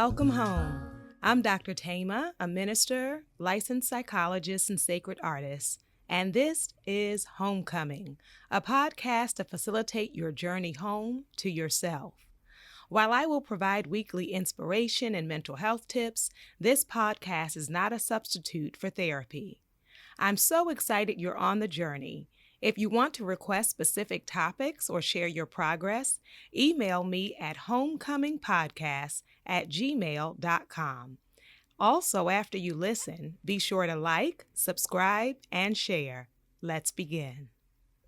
Welcome home. I'm Dr. Thema, a minister, licensed psychologist, and sacred artist, and this is Homecoming, a podcast to facilitate your journey home to yourself. While I will provide weekly inspiration and mental health tips, this podcast is not a substitute for therapy. I'm so excited you're on the journey. If you want to request specific topics or share your progress, email me at homecomingpodcast@gmail.com. Also, after you listen, be sure to like, subscribe, and share. Let's begin.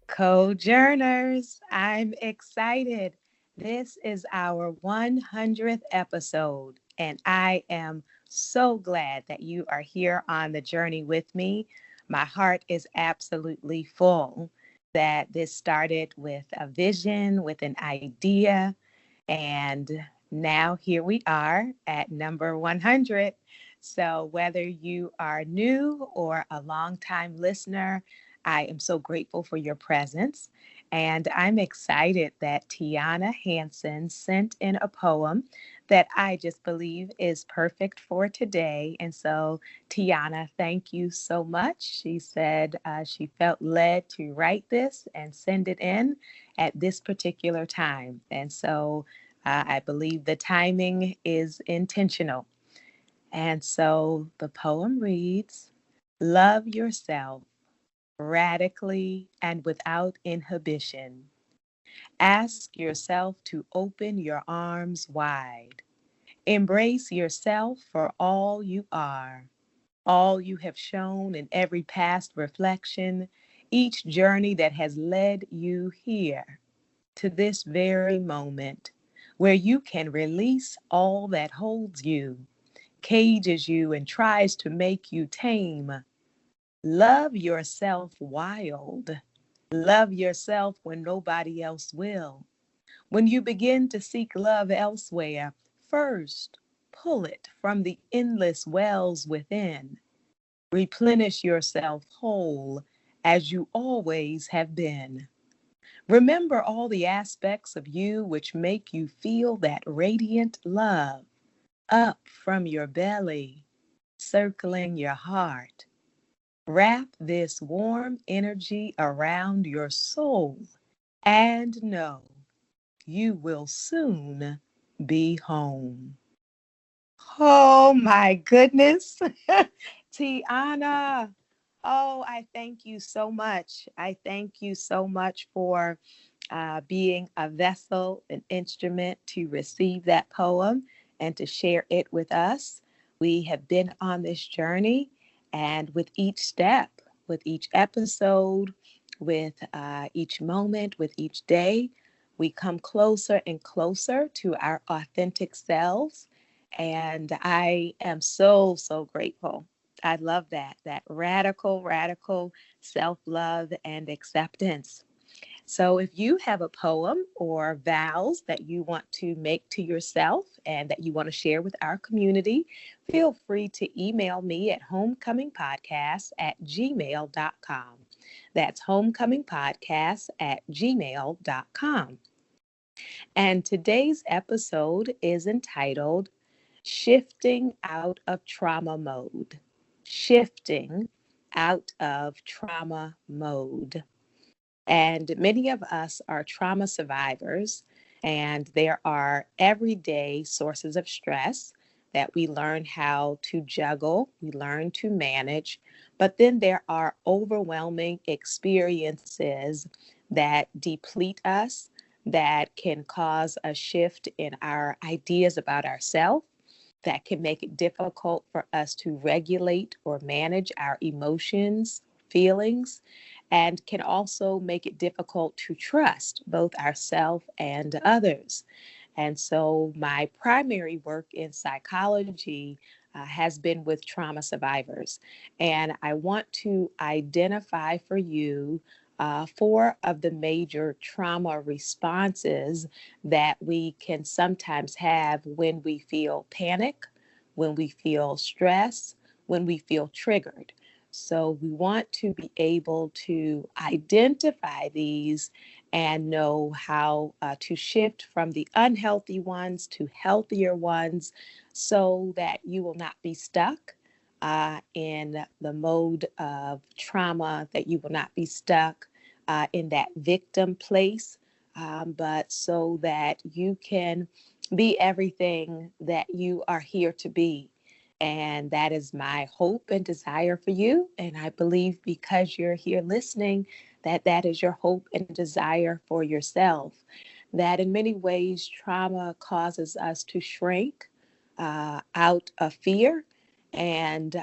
Co-journers, I'm excited. This is our 100th episode, and I am so glad that you are here on the journey with me. My heart is absolutely full that this started with a vision, with an idea, and now here we are at number 100. So whether you are new or a longtime listener, I am so grateful for your presence. And I'm excited that Tiana Hansen sent in a poem that I just believe is perfect for today. And so, Tiana, thank you so much. She said she felt led to write this and send it in at this particular time. And so, I believe the timing is intentional. And so the poem reads, "Love yourself radically and without inhibition. Ask yourself to open your arms wide. Embrace yourself for all you are, all you have shown in every past reflection, each journey that has led you here to this very moment where you can release all that holds you, cages you, and tries to make you tame. Love yourself wild. Love yourself when nobody else will. When you begin to seek love elsewhere, first pull it from the endless wells within. Replenish yourself whole as you always have been. Remember all the aspects of you which make you feel that radiant love up from your belly, circling your heart. Wrap this warm energy around your soul and know you will soon be home." Oh my goodness. Tiana. Oh, I thank you so much. I thank you so much for being a vessel, an instrument to receive that poem and to share it with us. We have been on this journey, and with each step, with each episode, with each moment, with each day, we come closer and closer to our authentic selves. And I am so, so grateful. I love that radical self-love and acceptance. So if you have a poem or vows that you want to make to yourself and that you want to share with our community, feel free to email me at homecomingpodcast@gmail.com. That's homecomingpodcast@gmail.com. And today's episode is entitled Shifting Out of Trauma Mode. Shifting out of trauma mode. And many of us are trauma survivors, and there are everyday sources of stress that we learn how to juggle, we learn to manage, but then there are overwhelming experiences that deplete us, that can cause a shift in our ideas about ourselves, that can make it difficult for us to regulate or manage our emotions, feelings, and can also make it difficult to trust both ourselves and others. And so my primary work in psychology has been with trauma survivors. And I want to identify for you four of the major trauma responses that we can sometimes have when we feel panic, when we feel stress, when we feel triggered. So we want to be able to identify these and know how to shift from the unhealthy ones to healthier ones so that you will not be stuck in the mode of trauma, that you will not be stuck in that victim place, but so that you can be everything that you are here to be. And that is my hope and desire for you. And I believe because you're here listening, that that is your hope and desire for yourself. That in many ways, trauma causes us to shrink out of fear, and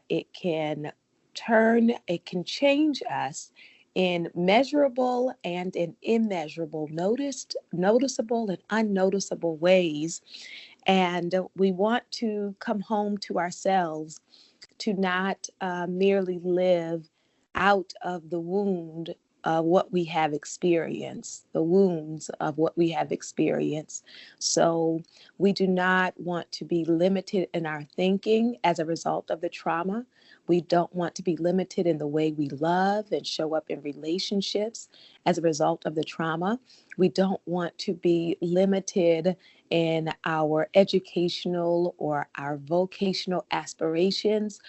it can change us in measurable and in immeasurable, noticeable and unnoticeable ways. And we want to come home to ourselves, to not merely live out of the wound of what we have experienced, the wounds of what we have experienced. So we do not want to be limited in our thinking as a result of the trauma. We don't want to be limited in the way we love and show up in relationships as a result of the trauma. We don't want to be limited in our educational or our vocational aspirations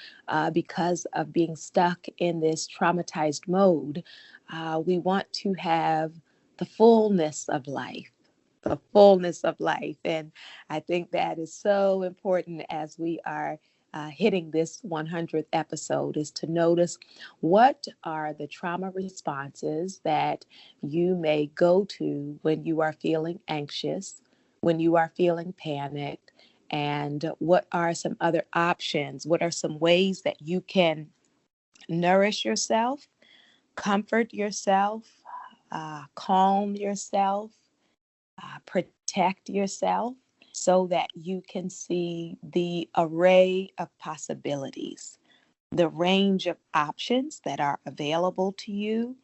because of being stuck in this traumatized mode. We want to have the fullness of life. The fullness of life. And I think that is so important as we are hitting this 100th episode, is to notice what are the trauma responses that you may go to when you are feeling anxious, when you are feeling panicked, and what are some other options? What are some ways that you can nourish yourself, comfort yourself, calm yourself, protect yourself so that you can see the array of possibilities, the range of options that are available to you,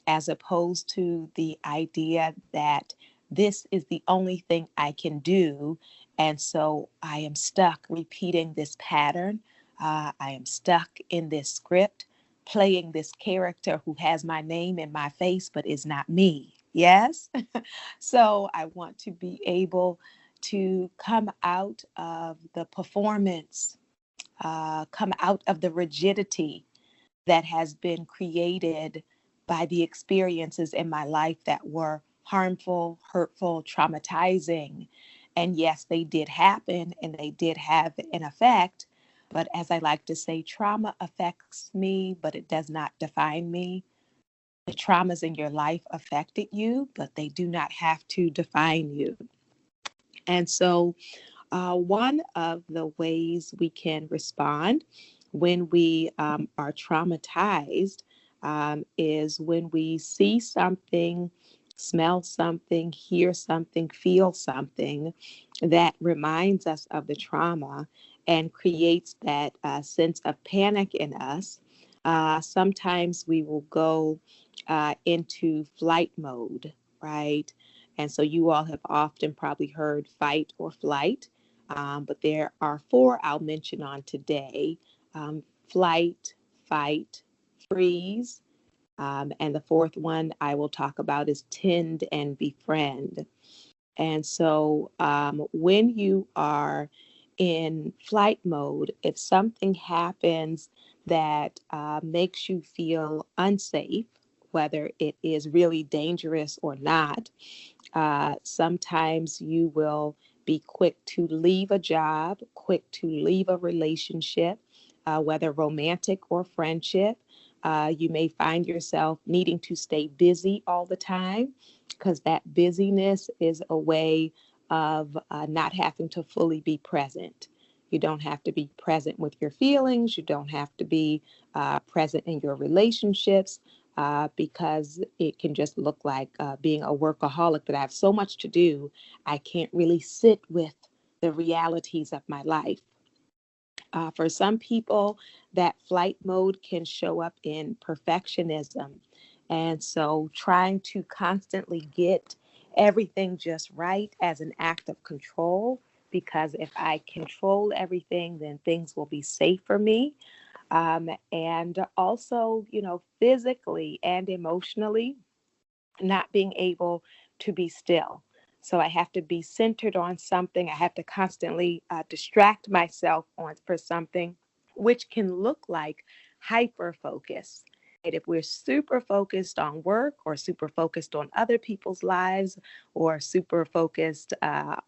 as opposed to the idea that this is the only thing I can do. And so I am stuck repeating this pattern. I am stuck in this script, playing this character who has my name in my face, but is not me. Yes? So I want to be able to come out of the performance, come out of the rigidity that has been created by the experiences in my life that were harmful, hurtful, traumatizing. And yes, they did happen and they did have an effect. But as I like to say, trauma affects me, but it does not define me. The traumas in your life affected you, but they do not have to define you. And so one of the ways we can respond when we are traumatized is when we see something, smell something, hear something, feel something that reminds us of the trauma and creates that sense of panic in us. Sometimes we will go into flight mode, right? And so you all have often probably heard fight or flight, but there are four I'll mention on today: flight, fight, freeze, and the fourth one I will talk about is tend and befriend. And so when you are in flight mode, if something happens that makes you feel unsafe, whether it is really dangerous or not, sometimes you will be quick to leave a job, quick to leave a relationship, whether romantic or friendship. You may find yourself needing to stay busy all the time because that busyness is a way of not having to fully be present. You don't have to be present with your feelings. You don't have to be present in your relationships because it can just look like being a workaholic, that I have so much to do, I can't really sit with the realities of my life. For some people, that flight mode can show up in perfectionism. And so trying to constantly get everything just right as an act of control, because if I control everything, then things will be safe for me. And also, physically and emotionally, not being able to be still. So I have to be centered on something. I have to constantly distract myself on for something, which can look like hyper focus. If we're super focused on work or super focused on other people's lives or super focused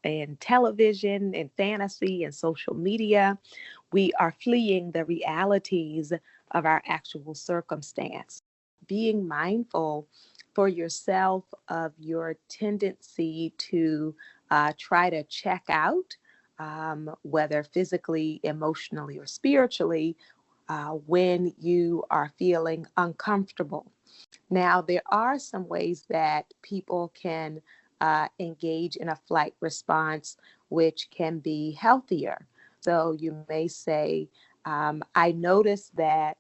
in television and fantasy and social media, we are fleeing the realities of our actual circumstance. Being mindful for yourself of your tendency to try to check out, whether physically, emotionally, or spiritually, when you are feeling uncomfortable. Now, there are some ways that people can engage in a flight response, which can be healthier. So you may say, I notice that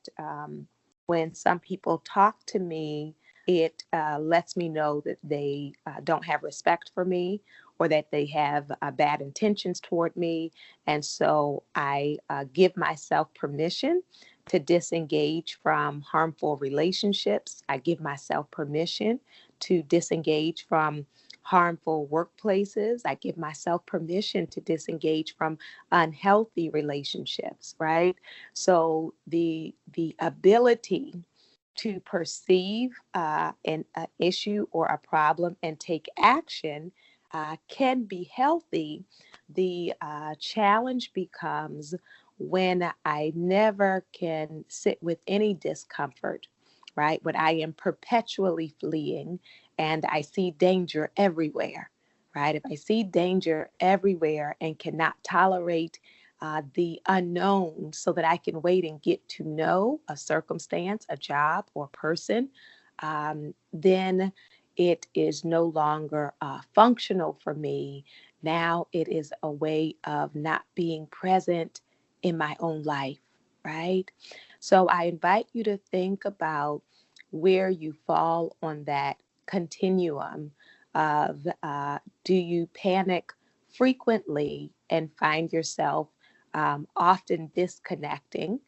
when some people talk to me, it lets me know that they don't have respect for me or that they have bad intentions toward me. And so I give myself permission to disengage from harmful relationships. I give myself permission to disengage from harmful workplaces. I give myself permission to disengage from unhealthy relationships, right? So the ability to perceive an issue or a problem and take action can be healthy. The challenge becomes when I never can sit with any discomfort, right? When I am perpetually fleeing and I see danger everywhere, right? If I see danger everywhere and cannot tolerate the unknown so that I can wait and get to know a circumstance, a job, or person, then it is no longer functional for me. Now it is a way of not being present in my own life, right? So I invite you to think about where you fall on that continuum of do you panic frequently and find yourself often disconnecting,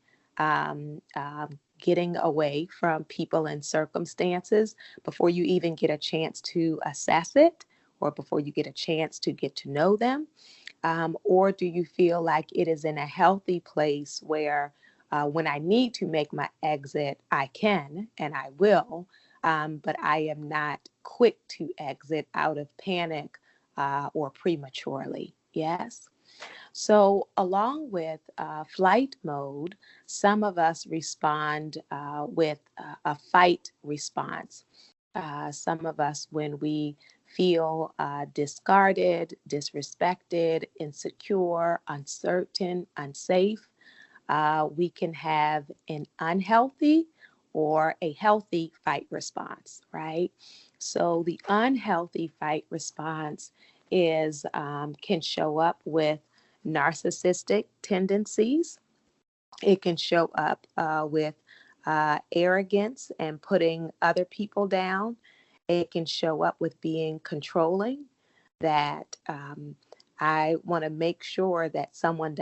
getting away from people and circumstances before you even get a chance to assess it or before you get a chance to get to know them? Or do you feel like it is in a healthy place where when I need to make my exit, I can and I will, but I am not quick to exit out of panic or prematurely? Yes. So, along with flight mode, some of us respond with a fight response. Some of us, when we feel discarded, disrespected, insecure, uncertain, unsafe, we can have an unhealthy or a healthy fight response, right? So the unhealthy fight response is can show up with narcissistic tendencies. It can show up with arrogance and putting other people down. It can show up with being controlling, that I want to make sure that someone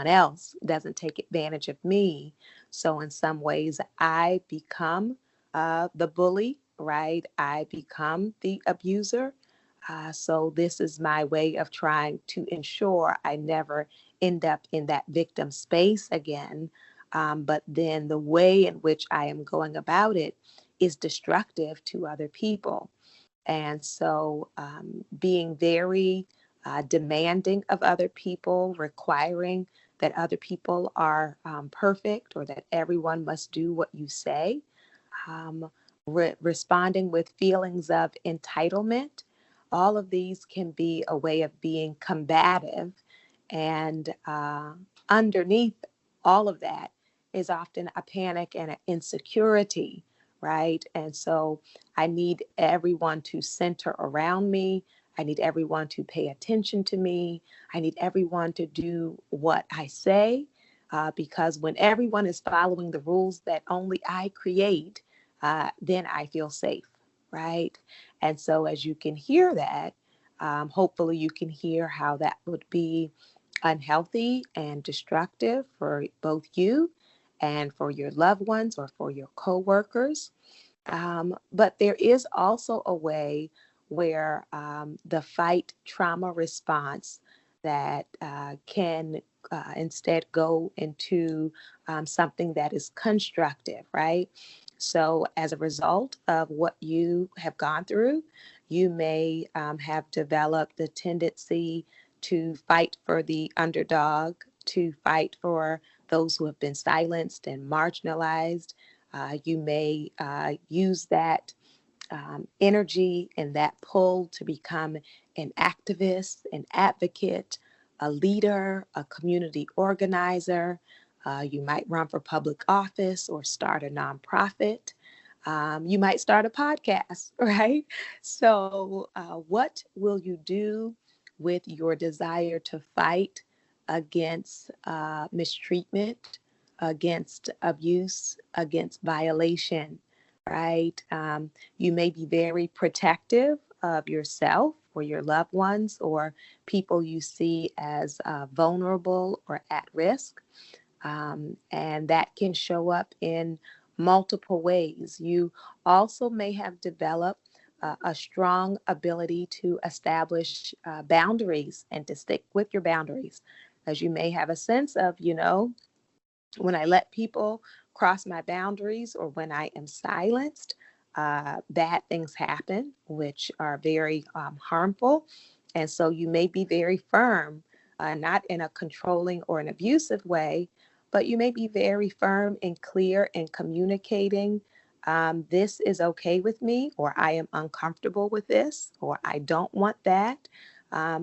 else doesn't take advantage of me. So in some ways, I become the bully, right? I become the abuser. So this is my way of trying to ensure I never end up in that victim space again. But then the way in which I am going about it is destructive to other people. And so being very demanding of other people, requiring that other people are perfect or that everyone must do what you say, um, responding with feelings of entitlement. All of these can be a way of being combative. And underneath all of that is often a panic and an insecurity, right? And so I need everyone to center around me. I need everyone to pay attention to me. I need everyone to do what I say. Because when everyone is following the rules that only I create, then I feel safe, right? And so, as you can hear that, hopefully you can hear how that would be unhealthy and destructive for both you and for your loved ones or for your coworkers. But there is also a way where the fight trauma response that can instead go into something that is constructive, right? So, as a result of what you have gone through, you may have developed the tendency to fight for the underdog, to fight for those who have been silenced and marginalized. You may use that energy and that pull to become an activist, an advocate, a leader, a community organizer. You might run for public office or start a nonprofit. You might start a podcast, right? So, what will you do with your desire to fight against mistreatment, against abuse, against violation, right? You may be very protective of yourself or your loved ones or people you see as vulnerable or at risk. And that can show up in multiple ways. You also may have developed a strong ability to establish boundaries and to stick with your boundaries, as you may have a sense of, when I let people cross my boundaries or when I am silenced, bad things happen, which are very harmful. And so you may be very firm, not in a controlling or an abusive way, but you may be very firm and clear in communicating. This is okay with me, or I am uncomfortable with this, or I don't want that.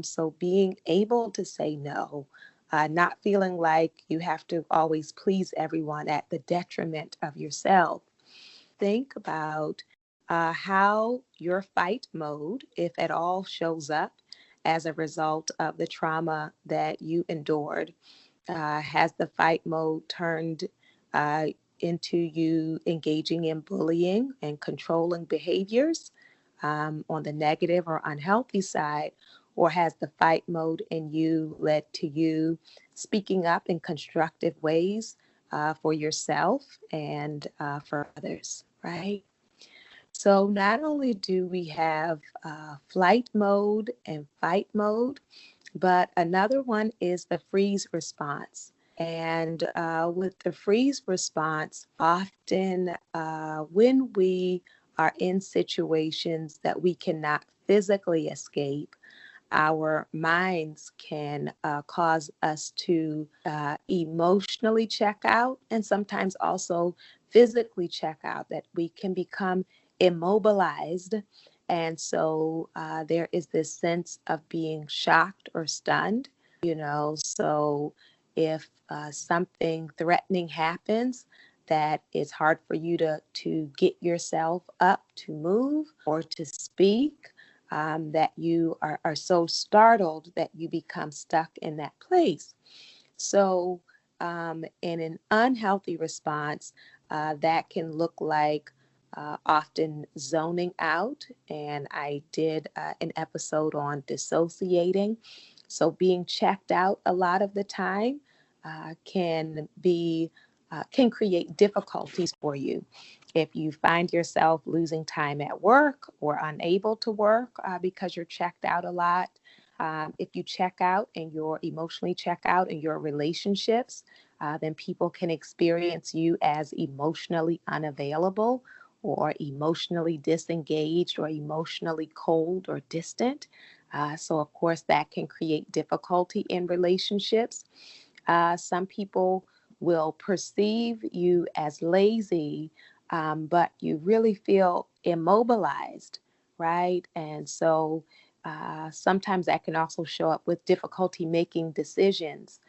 So being able to say no, not feeling like you have to always please everyone at the detriment of yourself. Think about how your fight mode, if at all, shows up as a result of the trauma that you endured. Has the fight mode turned uh, into you engaging in bullying and controlling behaviors on the negative or unhealthy side? Or has the fight mode in you led to you speaking up in constructive ways for yourself and for others, right? So, not only do we have flight mode and fight mode, but another one is the freeze response. And with the freeze response, often when we are in situations that we cannot physically escape, our minds can cause us to emotionally check out and sometimes also physically check out, that we can become immobilized. And so there is this sense of being shocked or stunned, So if something threatening happens, that it's hard for you to get yourself up to move or to speak, that you are so startled that you become stuck in that place. So, in an unhealthy response, that can look like often zoning out. And I did an episode on dissociating. So, being checked out a lot of the time can create difficulties for you. If you find yourself losing time at work or unable to work because you're checked out a lot, if you check out and you're emotionally check out in your relationships, then people can experience you as emotionally unavailable or emotionally disengaged or emotionally cold or distant. So, of course, that can create difficulty in relationships. Some people will perceive you as lazy, but you really feel immobilized, right? And so sometimes that can also show up with difficulty making decisions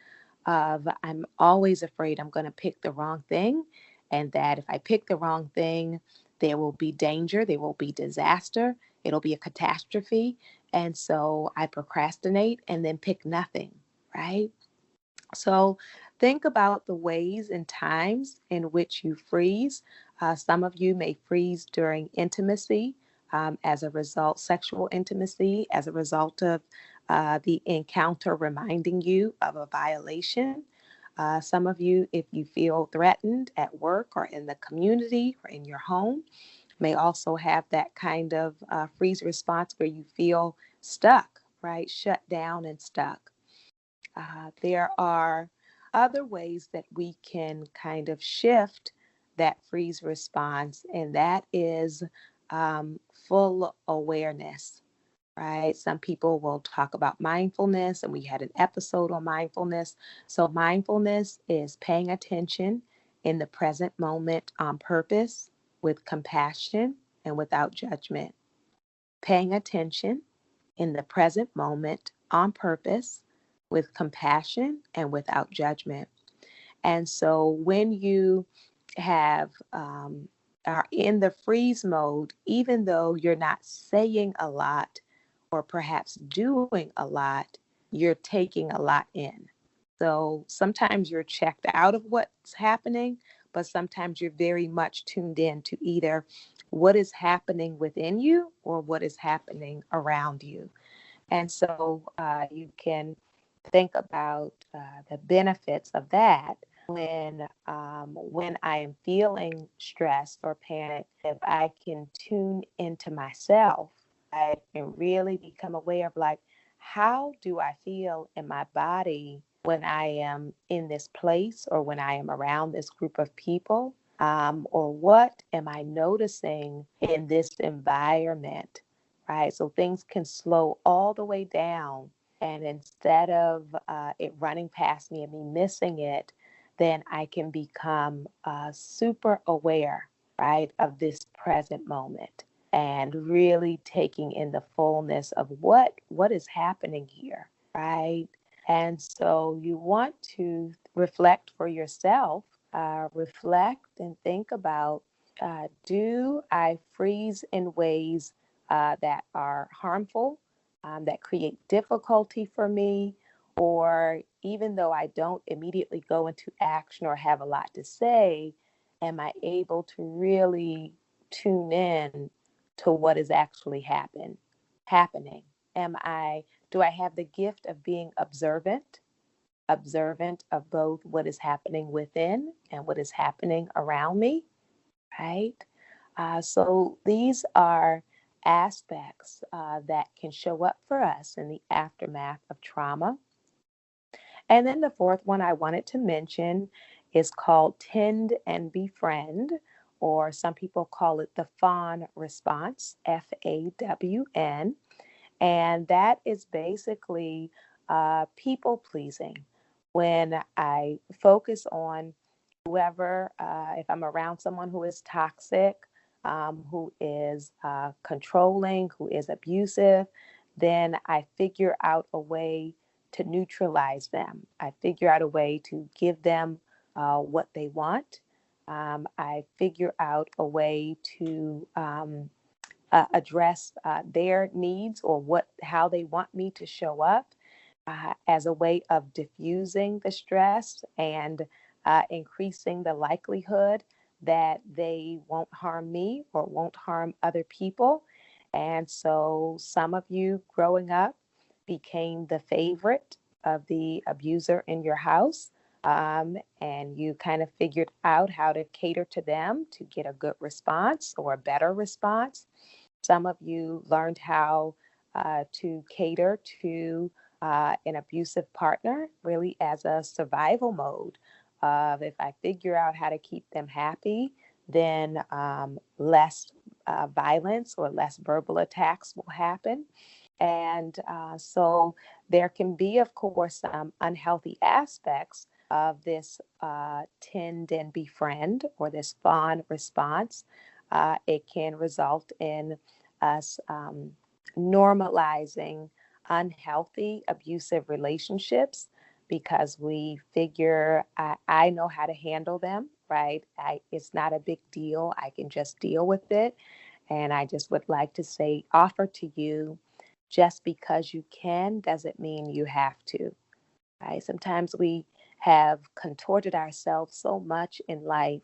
of I'm always afraid I'm going to pick the wrong thing, and that if I pick the wrong thing, there will be danger, there will be disaster, it'll be a catastrophe. And so I procrastinate and then pick nothing, right? So think about the ways and times in which you freeze. Some of you may freeze during intimacy as a result, sexual intimacy, as a result of the encounter reminding you of a violation. Some of you, if you feel threatened at work or in the community or in your home. may also have that kind of freeze response where you feel stuck, right? Shut down and stuck. There are other ways that we can kind of shift that freeze response, and that is full awareness, right? Some people will talk about mindfulness, and we had an episode on mindfulness. So, mindfulness is paying attention in the present moment on purpose, with compassion and without judgment. Paying attention in the present moment on purpose, with compassion and without judgment. And so when you have are in the freeze mode, even though you're not saying a lot or perhaps doing a lot, you're taking a lot in. So sometimes you're checked out of what's happening, but sometimes you're very much tuned in to either what is happening within you or what is happening around you. And so you can think about the benefits of that when I am feeling stressed or panic. If I can tune into myself, I can really become aware of like, how do I feel in my body when I am in this place or when I am around this group of people? Or what am I noticing in this environment? Right? So things can slow all the way down. And instead of it running past me and me missing it, then I can become super aware, right, of this present moment and really taking in the fullness of what is happening here, right? And so you want to reflect for yourself, reflect and think about, do I freeze in ways that are harmful, that create difficulty for me, or even though I don't immediately go into action or have a lot to say, am I able to really tune in to what is actually happening? Do I have the gift of being observant of both what is happening within and what is happening around me, right? So these are aspects that can show up for us in the aftermath of trauma. And then the fourth one I wanted to mention is called Tend and Befriend, or some people call it the fawn response, FAWN. And that is basically people pleasing. When I focus on whoever, if I'm around someone who is toxic, who is controlling, who is abusive, then I figure out a way to neutralize them. I figure out a way to give them what they want. I figure out a way to address their needs or how they want me to show up as a way of diffusing the stress and increasing the likelihood that they won't harm me or won't harm other people. And so some of you growing up became the favorite of the abuser in your house. And you kind of figured out how to cater to them to get a good response or a better response. Some of you learned how to cater to an abusive partner really as a survival mode of, if I figure out how to keep them happy, then less violence or less verbal attacks will happen. And so there can be, of course, some unhealthy aspects of this tend and befriend or this fawn response. It can result in us normalizing unhealthy, abusive relationships because we figure I know how to handle them, right? It's not a big deal. I can just deal with it. And I just would like to say, offer to you, just because you can doesn't mean you have to, right? Sometimes we have contorted ourselves so much in life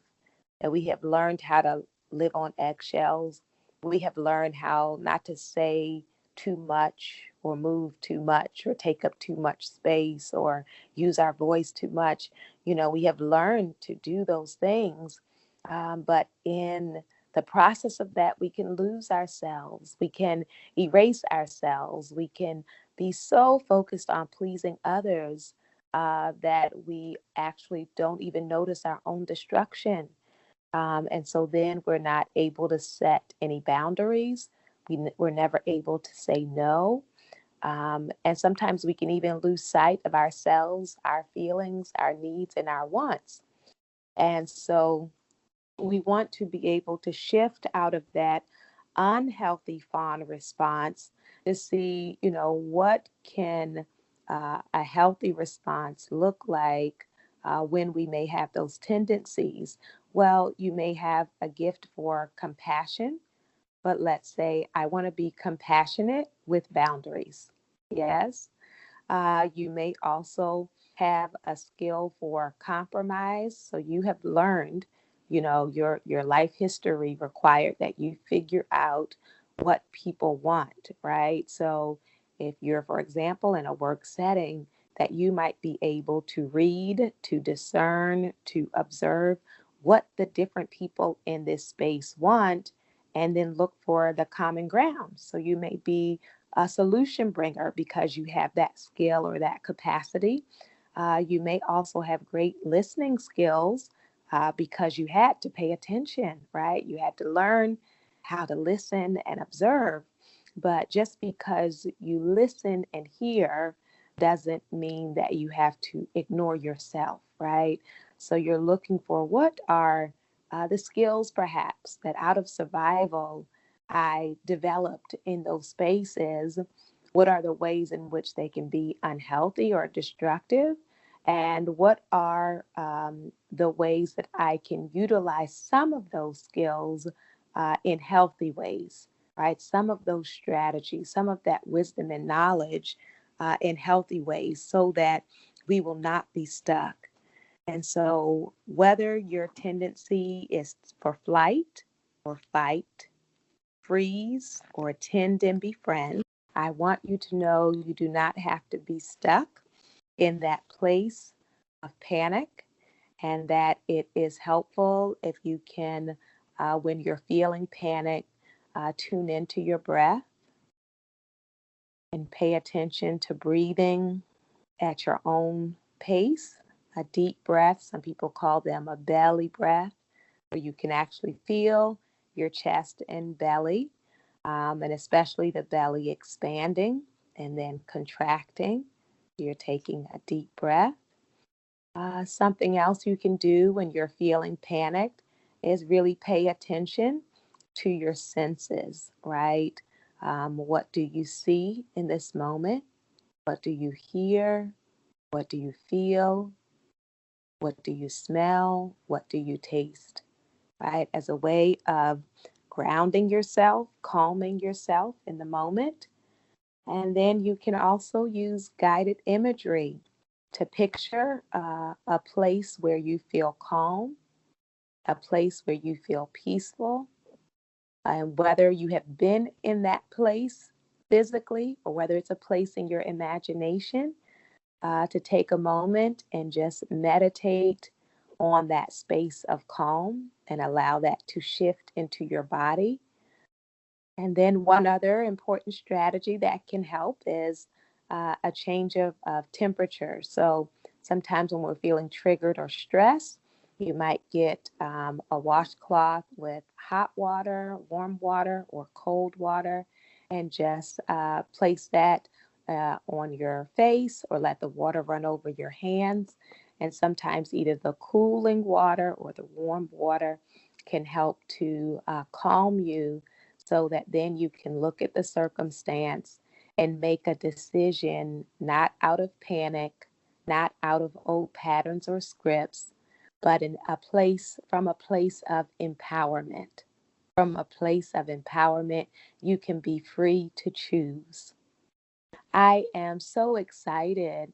that we have learned how to live on eggshells. We have learned how not to say too much or move too much or take up too much space or use our voice too much. We have learned to do those things. But in the process of that, we can lose ourselves. We can erase ourselves. We can be so focused on pleasing others that we actually don't even notice our own destruction. And so then we're not able to set any boundaries. We're never able to say no. And sometimes we can even lose sight of ourselves, our feelings, our needs, and our wants. And so we want to be able to shift out of that unhealthy fawn response to see, what can a healthy response look like when we may have those tendencies. Well, you may have a gift for compassion, but let's say I want to be compassionate with boundaries. Yes. You may also have a skill for compromise. So you have learned, your life history required that you figure out what people want, right? So if you're, for example, in a work setting, that you might be able to read, to discern, to observe what the different people in this space want, and then look for the common ground. So you may be a solution bringer because you have that skill or that capacity. You may also have great listening skills because you had to pay attention, right? You had to learn how to listen and observe. But just because you listen and hear doesn't mean that you have to ignore yourself, right? So you're looking for what are the skills perhaps that out of survival I developed in those spaces. What are the ways in which they can be unhealthy or destructive? And what are the ways that I can utilize some of those skills in healthy ways, right? Some of those strategies, some of that wisdom and knowledge in healthy ways so that we will not be stuck. And so, whether your tendency is for flight or fight, freeze, or attend and befriend, I want you to know you do not have to be stuck in that place of panic, and that it is helpful if you can, when you're feeling panic, tune into your breath and pay attention to breathing at your own pace. A deep breath, some people call them a belly breath, where you can actually feel your chest and belly, and especially the belly expanding and then contracting. You're taking a deep breath. Something else you can do when you're feeling panicked is really pay attention to your senses, right? What do you see in this moment? What do you hear? What do you feel? What do you smell? What do you taste? Right? As a way of grounding yourself, calming yourself in the moment. And then you can also use guided imagery to picture a place where you calm, a place where you feel peaceful, and whether you have been in that place physically or whether it's a place in your imagination, to take a moment and just meditate on that space of calm and allow that to shift into your body. And then one other important strategy that can help is a change of temperature. So sometimes when we're feeling triggered or stressed, you might get a washcloth with hot water, warm water, or cold water, and just place that on your face or let the water run over your hands. And sometimes either the cooling water or the warm water can help to calm you so that then you can look at the circumstance and make a decision not out of panic, not out of old patterns or scripts, but in a place from a place of empowerment. From a place of empowerment, you can be free to choose. I am so excited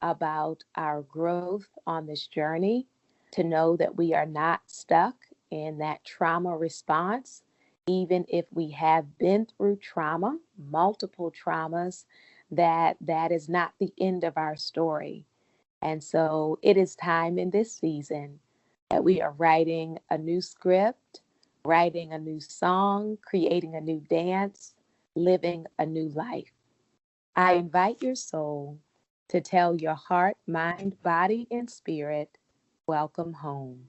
about our growth on this journey to know that we are not stuck in that trauma response, even if we have been through trauma, multiple traumas, that is not the end of our story. And so it is time in this season that we are writing a new script, writing a new song, creating a new dance, living a new life. I invite your soul to tell your heart, mind, body, and spirit, welcome home.